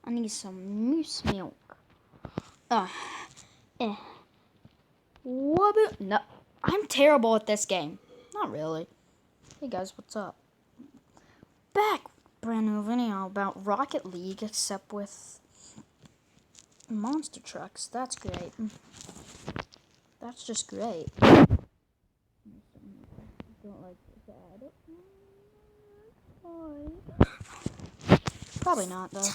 I need some moose milk. Uh, eh. What? No, I'm terrible at this game. Not really. Hey guys, what's up? Back, brand new video about Rocket League, except with monster trucks. That's great. That's just great. Don't like that. Probably not though.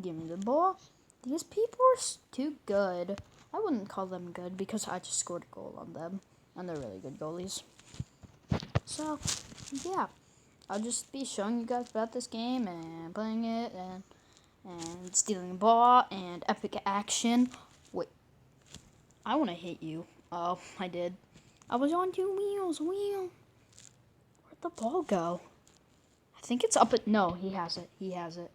Give me the ball. These people are too good. I wouldn't call them good because I just scored a goal on them, and they're really good goalies. So, yeah, I'll just be showing you guys about this game and playing it and stealing the ball and epic action. Wait, I want to hit you. Oh, I did. I was on 2 wheels. Where'd the ball go? I think it's up at... No, he has it. He has it.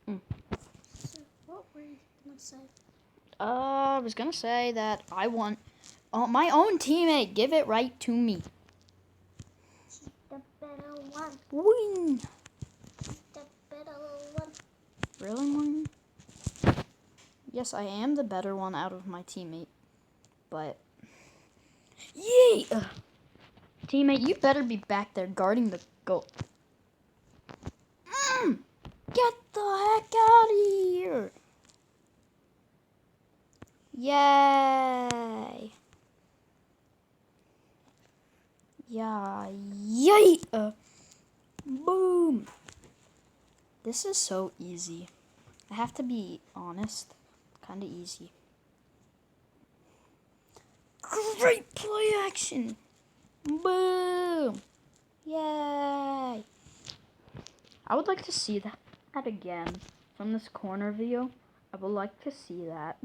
So, what were you going to say? I was going to say that I want my own teammate. Give it right to me. She's the better one. Win. She's the better one. Really, Martin? Yes, I am the better one out of my teammate. But... Yay! Teammate, you better be back there guarding the goal. Get the heck out of here! Yay! Yeah, yay! Boom! This is so easy. I have to be honest. Kind of easy. Great play action! Boom! Yay! I would like to see that again from this corner view. I would like to see that.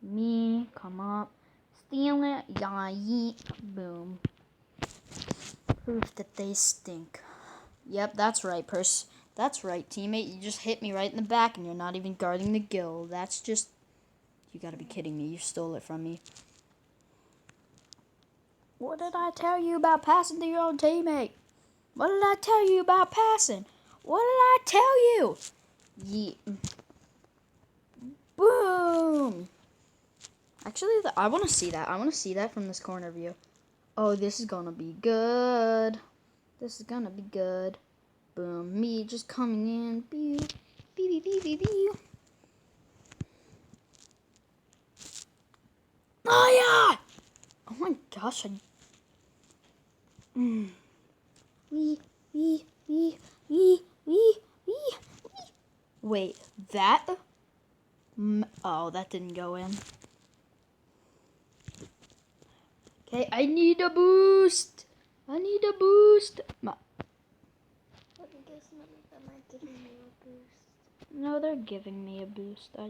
Me, come up, steal it, yeah, yeet, boom. Proof that they stink. Yep, that's right, That's right, teammate. You just hit me right in the back and you're not even guarding the gill. That's just... You gotta be kidding me. You stole it from me. What did I tell you about passing to your own teammate? What did I tell you about passing? What did I tell you? Yeet. Boom. Actually, I want to see that. I want to see that from this corner view. Oh, this is going to be good. This is going to be good. Boom. Me just coming in. Pew. Pew, pew, pew, pew. Oh, yeah. Oh, my gosh. Wait, that? Oh, that didn't go in. Okay, I need a boost. I need a boost. I guess none of them are giving you a boost. No, they're giving me a boost. I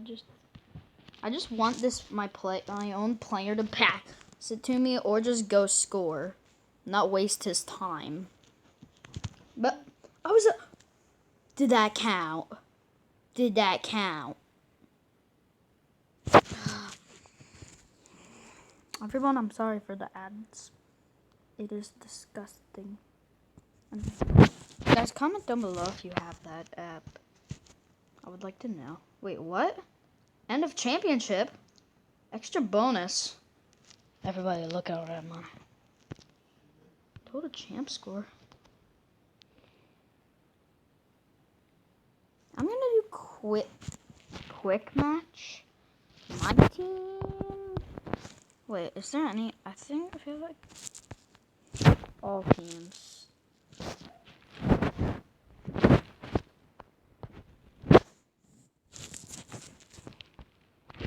just want this my own player to pass it to me or just go score, not waste his time. But did that count? Did that count? Everyone, I'm sorry for the ads. It is disgusting. Guys, comment down below if you have that app. I would like to know. Wait, what? End of championship? Extra bonus. Everybody look out at my total champ score. I'm gonna do quick match. My team. Wait, is there any? I feel like all teams.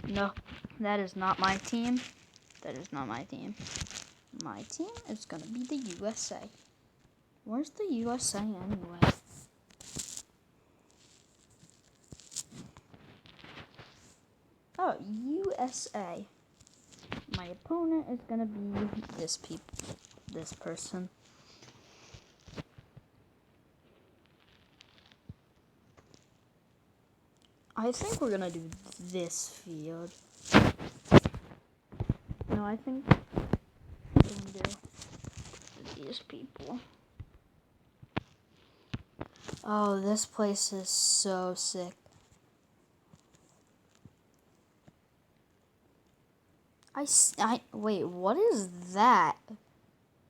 No, that is not my team. That is not my team. My team is gonna be the USA. Where's the USA anyway? Oh, USA. My opponent is gonna be this person. I think we're gonna do this field. No, I think we're gonna do these people. Oh, this place is so sick. Wait, what is that?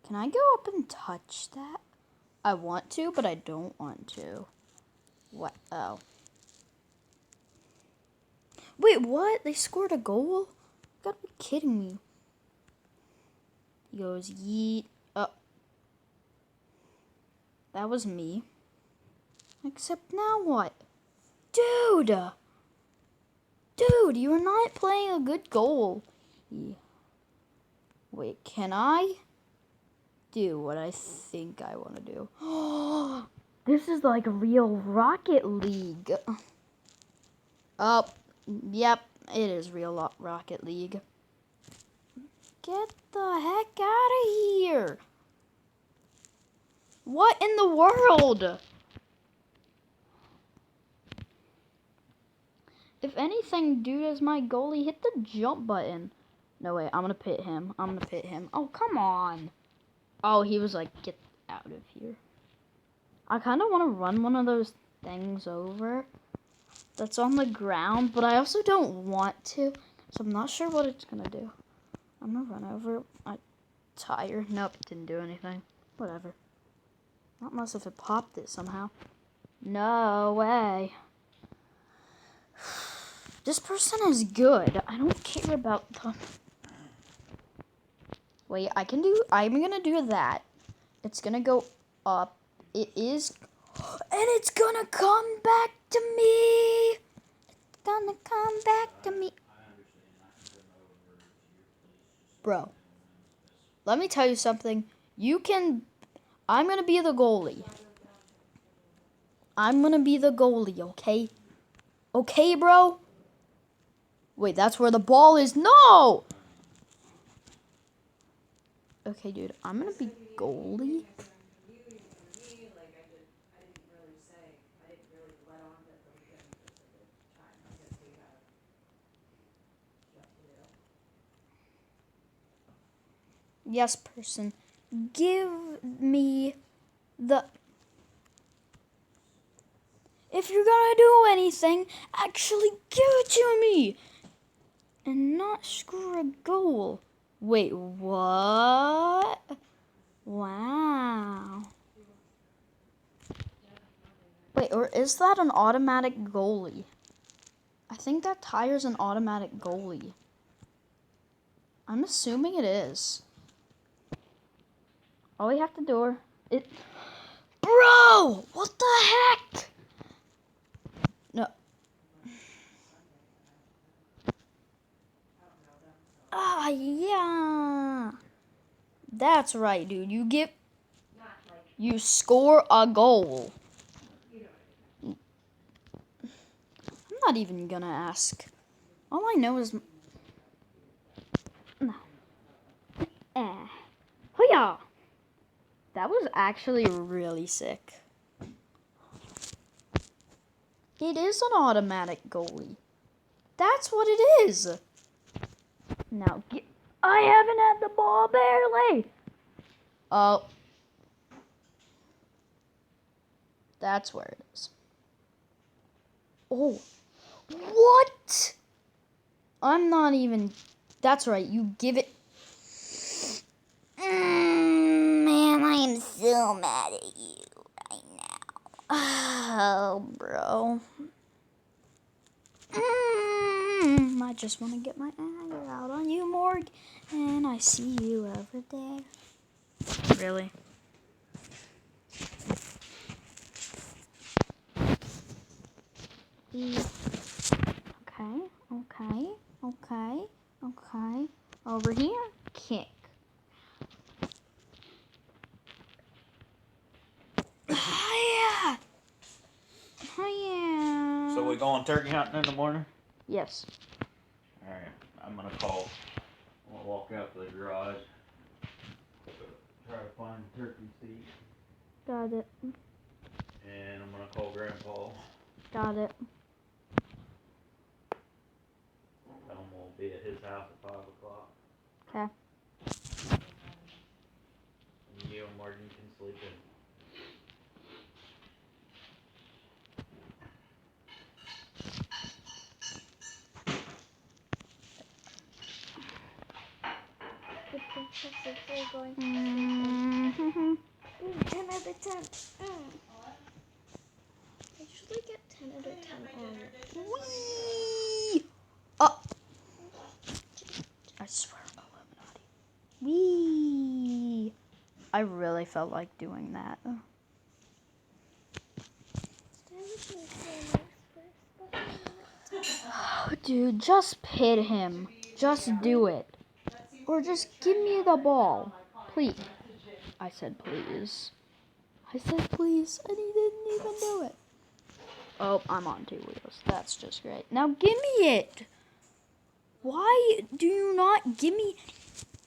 Can I go up and touch that? I want to, but I don't want to. What? Oh. Wait, what? They scored a goal? You gotta be kidding me. He goes, yeet. Oh. That was me. Except now what? Dude! Dude, you are not playing a good goal. Wait, can I do what I think I want to do? This is like real Rocket League. Oh, yep, it is real Rocket League. Get the heck out of here. What in the world? If anything, dude, as my goalie, hit the jump button. No, wait, I'm going to pit him. Oh, come on. Oh, he was like, get out of here. I kind of want to run one of those things over that's on the ground, but I also don't want to, so I'm not sure what it's going to do. I'm going to run over a tire. Nope, it didn't do anything. Whatever. Not unless if it popped it somehow. No way. This person is good. I don't care about them. Wait, I'm gonna do that. It's gonna go up. It is, and it's gonna come back to me. It's gonna come back to me. Bro, let me tell you something. I'm gonna be the goalie. Okay? Okay, bro? Wait, that's where the ball is. No! Okay, dude, I'm gonna be goalie. Yes, person. Give me the... If you're gonna do anything, actually give it to me! And not score a goal. Wait, what? Wow. Wait, or is that an automatic goalie? I think that tire's an automatic goalie. I'm assuming it is. All we have to do it... Bro! What the heck? No. Ah, yeah. That's right, dude. You score a goal. I'm not even gonna ask. All I know is... No. Hoo-yah! That was actually really sick. It is an automatic goalie. That's what it is. Now, I haven't had the ball barely. Oh. That's where it is. Oh. What? I'm not even... That's right, you give it... Man, I am so mad at you right now. Oh, bro. I just want to get my anger out on you, Morg. And I see you every day. Really? Okay. Over here, kick. Hiya! So we going turkey hunting in the morning? Yes. Alright, I'm gonna call. I'm gonna walk out to the garage. Try to find turkey seed. Got it. And I'm gonna call Grandpa. Got it. Tell him we'll be at his house at 5 o'clock. Okay. And you and Morgan can sleep in. they're going to Mm-hmm. 10 out of 10. I usually get 10 out of 10 on Whee! Oh, I swear, Illuminati. Whee! I really felt like doing that. Dude, just pit him. Just do it. Or just give me the ball. Please. I said please. I said please, and he didn't even do it. Oh, I'm on 2 wheels. That's just great. Now give me it. Why do you not give me...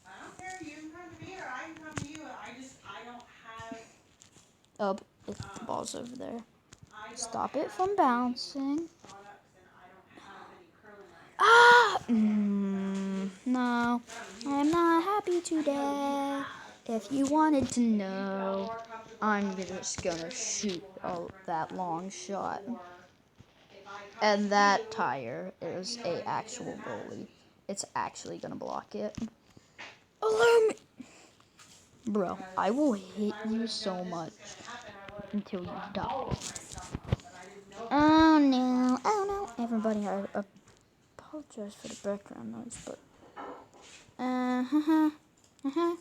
I don't care. You can come to me or I can come to you. I don't have. Oh, the ball's over there. I don't Stop have it from any bouncing. products and I don't have any curling irons. Ah! No, I'm not happy today. If you wanted to know, I'm just gonna shoot that long shot. And that tire is a actual goalie. It's actually gonna block it. Allow me! Bro, I will hit you so much until you die. Oh no, oh no. Everybody, I apologize for the background noise, but... Hiya! Hiya!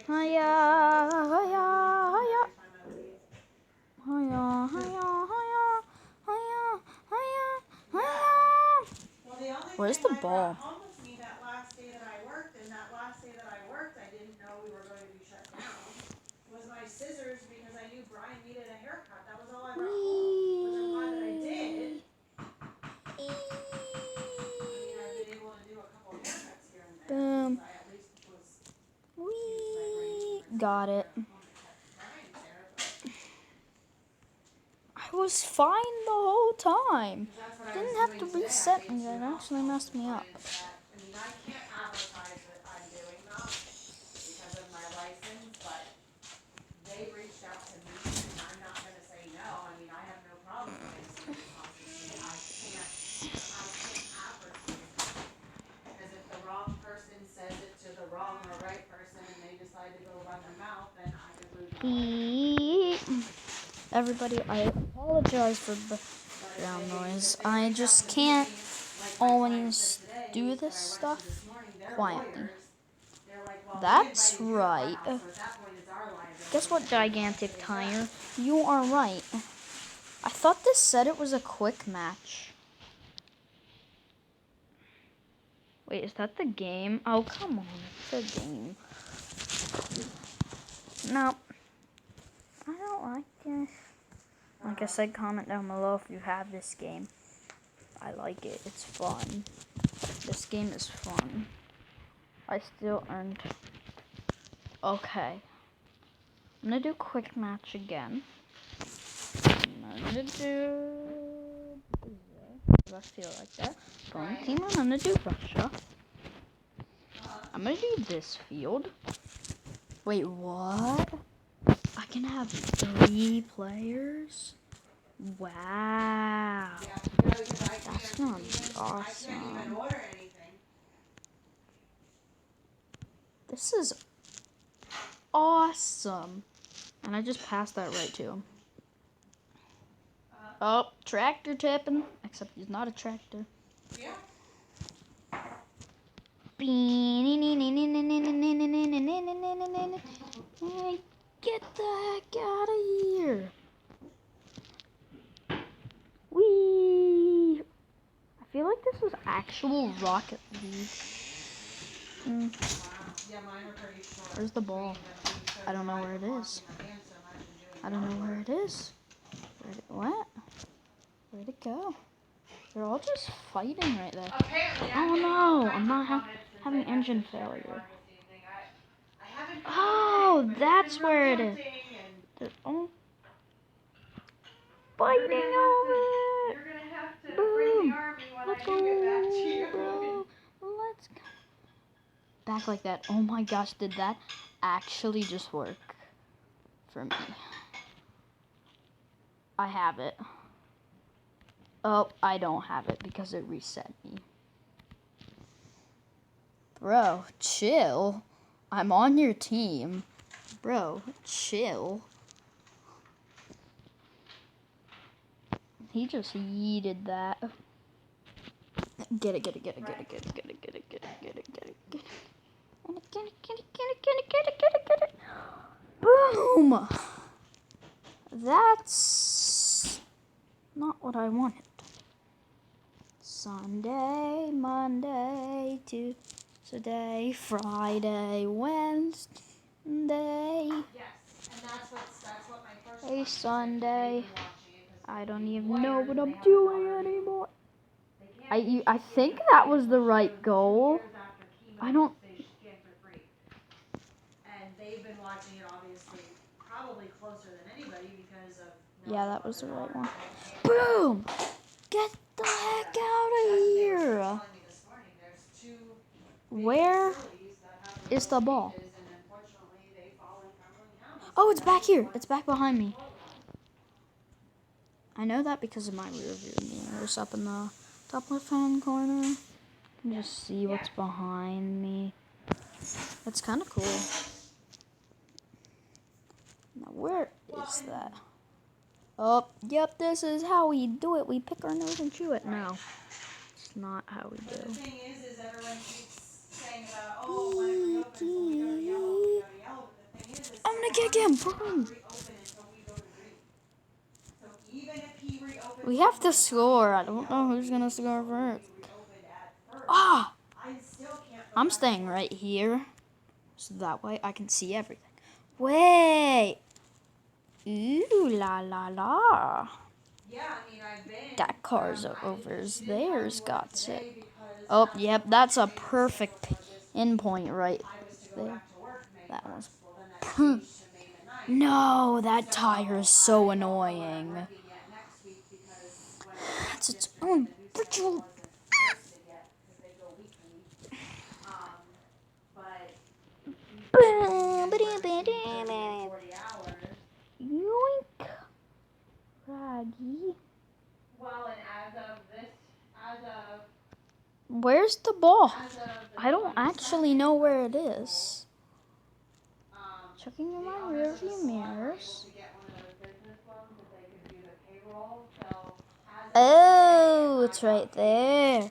Hiya! Hiya! Hiya! Hiya! Hiya! Hiya! Hiya! Where's the ball? Home with me that last day that I worked, and that last day that I worked, I didn't know we were going to be shut down. Was my scissors because I knew Brian needed a haircut. That was all I brought home, which I'm glad that I did. I mean, I've been able to do a couple of haircuts here and there. Boom. I at least was. Whee! Got it. I was fine the whole time. Didn't have to reset me. That actually messed me up. I mean, I can't advertise that I'm doing that because of my license, but they reached out to me, and I'm not gonna say no. I mean, I have no problem with it. I can't advertise it. Because if the wrong person says it to the wrong or right person, and they decide to go run their mouth, then I could lose my license. Everybody, I apologize for the background noise. I just can't always do this stuff quietly. That's right. Guess what, gigantic tire? You are right. I thought this said it was a quick match. Wait, is that the game? Oh, come on. It's a game. No. I don't like this. Like I said, comment down below if you have this game. I like it. It's fun. This game is fun. I still earned... Okay. I'm gonna do quick match again. I'm gonna do... I feel like that. Wrong team. I'm gonna do Russia. I'm gonna do this field. Wait, what? I can have 3 players? Wow. That's gonna be awesome. This is awesome. And I just passed that right to him. Oh, tractor tipping. Except he's not a tractor. Yeah. Get the heck out of here. Whee! I feel like this is actual Rocket League. Where's the ball? I don't know where it is. I don't know where it is. Where'd it went? Where'd it go? They're all just fighting right there. Oh no! I'm not having engine failure. Oh, that's where it is. They're all fighting over it. Boom! Let's go, bro. Let's go. Back like that. Oh my gosh, did that actually just work for me? I have it. Oh, I don't have it because it reset me. Bro, chill. I'm on your team. Bro, chill. He just yeeted that. Get it, get it, get it, get it, get it, get it, get it, get it, get it, get it, get it. Get it, get it, get it, get it, get it, get it, get it. Boom! That's not what I wanted. Sunday, Monday, Tuesday, Friday, Wednesday. Yes, and that's what my first Hey, client said, 'cause Sunday. they've been watching it 'cause I they don't do even lawyers know what and I'm they have a doing daughter. anymore. They can't teach I you think for that free was the until right 2 goal. years after chemo, I don't. they scan for free. And they've been watching it obviously probably closer than anybody because of Yeah, knowing that what was the their right daughter one. can't do. Boom! Get the heck Yeah, out of that's what they were here! telling me this morning. There's 2 big Where facilities that have is the remote ball? cages, and unfortunately they fall in Cumberland County. Oh, So it's back that is here. one It's back behind me. program. I know that because of my rear view mirrors up in the top left-hand corner. You can just see what's behind me. It's kind of cool. Now, where is that? Oh, yep, this is how we do it. We pick our nose and chew it. No, it's not how we But the do. thing is everyone keeps saying about, oh, when it reopens, when we go to yellow, we go to yellow. But the thing is I'm gonna kick him. pharmacy Boom. cannot reopen until we go to green. So even if he reopens, We have to tomorrow, score. I don't know who's gonna score we first. reopened at first, Ah! I still can't go I'm back staying to work. right here, so that way I can see everything. Wait. Ooh la la la. Yeah, I mean, I've been. That car's I- over she didn't have there's me work got today it. because Oh, that's yep, the that's a Wednesday was perfect scheduled for this in point right I was to go there. back to work May That 1st. was. Well, then that changed to May the 9th. No, that So tire is I so don't know annoying. what I'm working yet next week because when I checked It's its yesterday, own the new schedule virtual. wasn't posted yet because they go week to week. But usually between 30 and 40 hours. Yoink. Raggy. Well, and as of Where's the ball? As of the I don't actually know where it 22nd, is. Checking in the my owners rear of the view salon were mirrors. able to get one of those business loans that they could do the payroll. So as of Oh, today, it's right there. from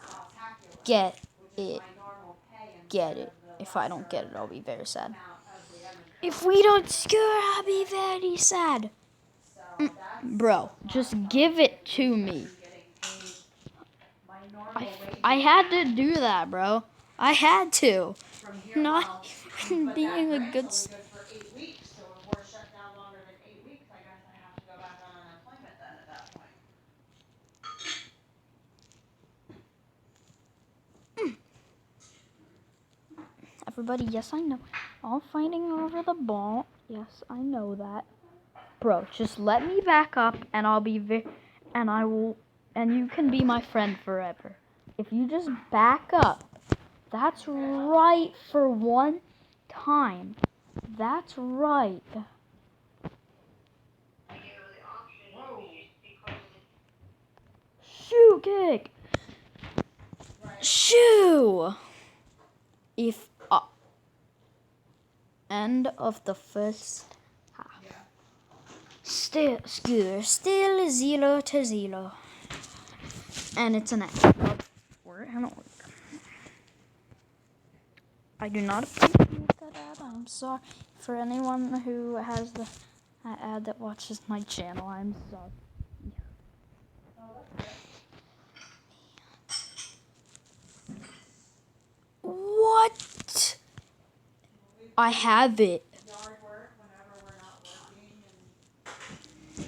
Spectacular, Get which is it. my normal pay Get instead it. of the If I don't lesser get it, I'll be very sad. amount of the other If we don't score, I'll be very sad. So that's Bro, just give it to me. getting paid my normal wages I had to do that, bro. I had to. from here. Not even But being that a grant's good. only good for 8 weeks, so if we're shut down longer than 8 weeks, I guess I have to go back on unemployment then at that point. Everybody, yes, I know. All fighting over the ball. Yes, I know that. Bro, just let me back up and I'll be and I will and you can be my friend forever. If you just back up. That's right for one time. That's right. Shoe kick. Shoo. If end of the first half. Still 0-0. And it's an X. We're gonna work. I do not appreciate that ad. I'm sorry for anyone who has the ad that watches my channel. I'm sorry. What? I have it. Yard work whenever we're not working, and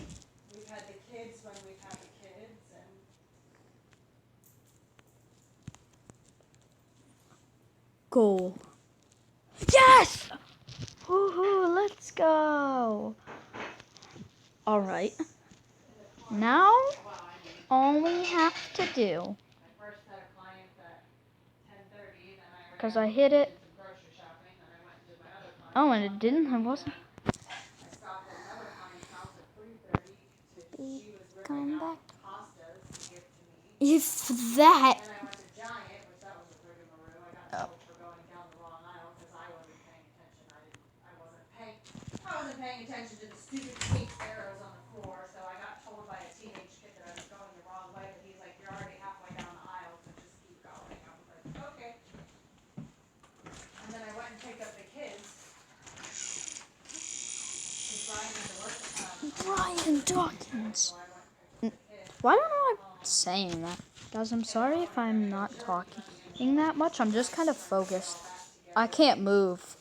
we've had the kids when we've had the kids, and Goal. Yes! Woohoo, let's go. All right. Now, all we have to do, I first had a client at 10:30, then I ran because I hit it. did some grocery shopping, then I went and did my other client. Oh, and it didn't. I wasn't. I stopped at another client's house at 3:30. She was Come ripping back. out pastas to give to me. If that. Then I went to Giant, which that was a rigmarole. I got Ryan Dawkins. Why don't I saying that? Guys, I'm sorry if I'm not talking that much. I'm just kind of focused. I can't move.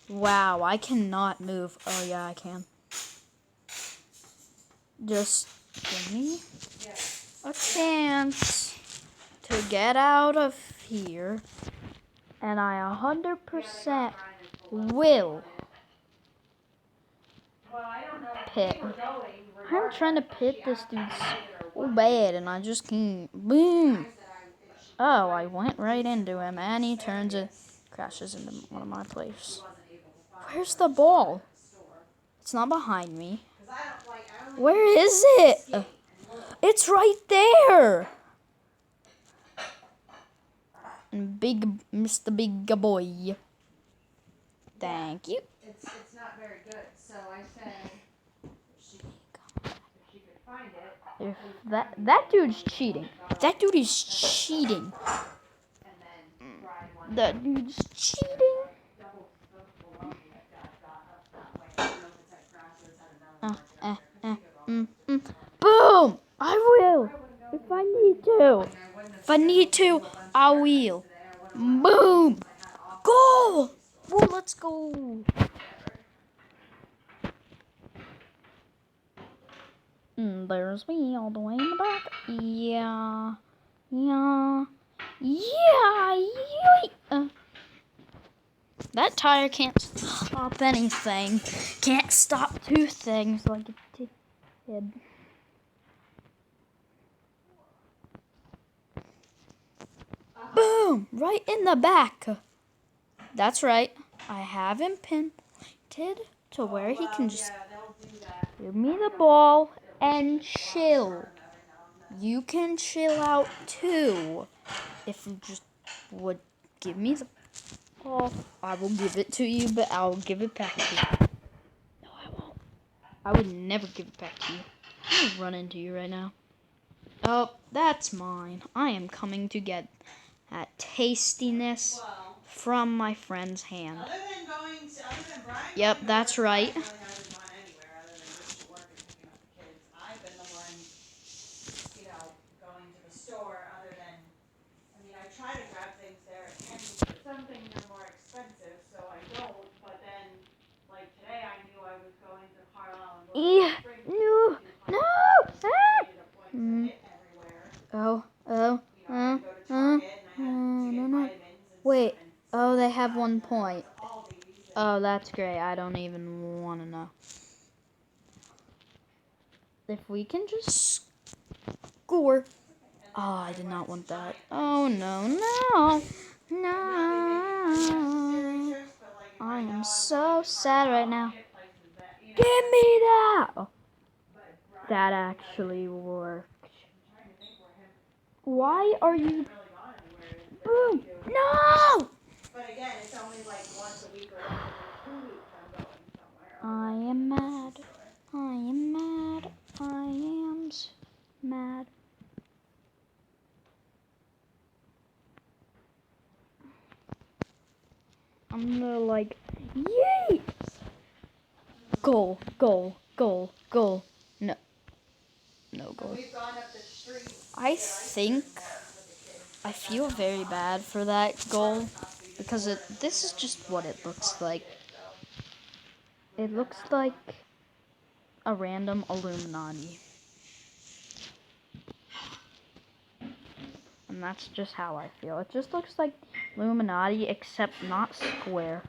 Wow, I cannot move. Oh yeah, I can. Just give me a chance to get out of here. And I 100% will pit. I'm trying to pit this dude so bad, and I just can't. Boom! Oh, I went right into him, and he turns it, crashes into one of my plays. Where's the ball? It's not behind me. Where is it? It's right there! And Mr. Big Boy. Thank you. It's not very good, so I said if she could find it. If that dude's cheating. That dude is cheating. And then Brian wanted That dude's cheating. double the loan that got up that way. I don't know if it's at grass or it's at another market out there. Boom! I will. If I need to. If I need to, I will. Boom! Goal! Well, let's go. There's me all the way in the back. Yeah. That tire can't stop anything. Can't stop two things like it did. Boom! Right in the back. That's right. I have him pinpointed to where he can just give me the ball and chill. You can chill out too. If you just would give me the ball, I will give it to you, but I'll give it back to you. No, I won't. I would never give it back to you. I'm gonna run into you right now. Oh, that's mine. I am coming to get that tastiness from my friend's hand. Other than Brian, Yep, that's right. I really haven't gone anywhere other than just to work and picking up the kids. I've been the one, going to the store other than, I try to grab things there at Kenny's, but some things are more expensive, so I don't. But then, like today, I knew I was going to Carlisle and going to Spring. No. No. Wait. Oh, they have 1 point. Oh, that's great. I don't even want to know. If we can just score. Oh, I did not want that. Oh, no. I am so sad right now. Give me that! Oh, that actually worked. Why are you... Boom! No! But again, it's only like once a week or once every 2 weeks I'm going somewhere. I am mad. I'm gonna yay! Goal. No goal. We've gone up the street. I feel very bad for that goal because this is just what it looks like. It looks like a random Illuminati. And that's just how I feel. It just looks like Illuminati except not square.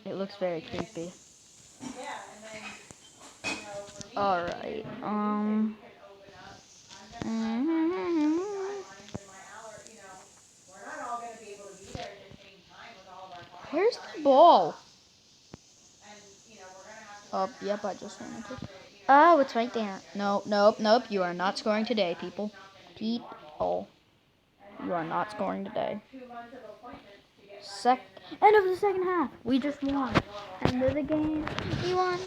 It looks very creepy. Alright, where's the ball? Oh, yep, I just wanted to. Oh, it's right there. Nope. You are not scoring today, people. You are not scoring today. End of the second half. We just won. End of the game. We won.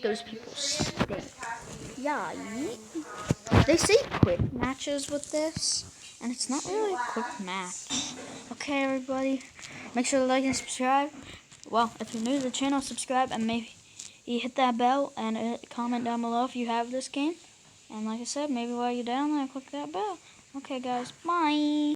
Those people stink. Yeah. They say quick matches with this, and it's not really a quick match. Okay, everybody. Make sure to like and subscribe. Well, if you're new to the channel, subscribe and maybe hit that bell and comment down below if you have this game. And like I said, maybe while you're down there, click that bell. Okay, guys, bye.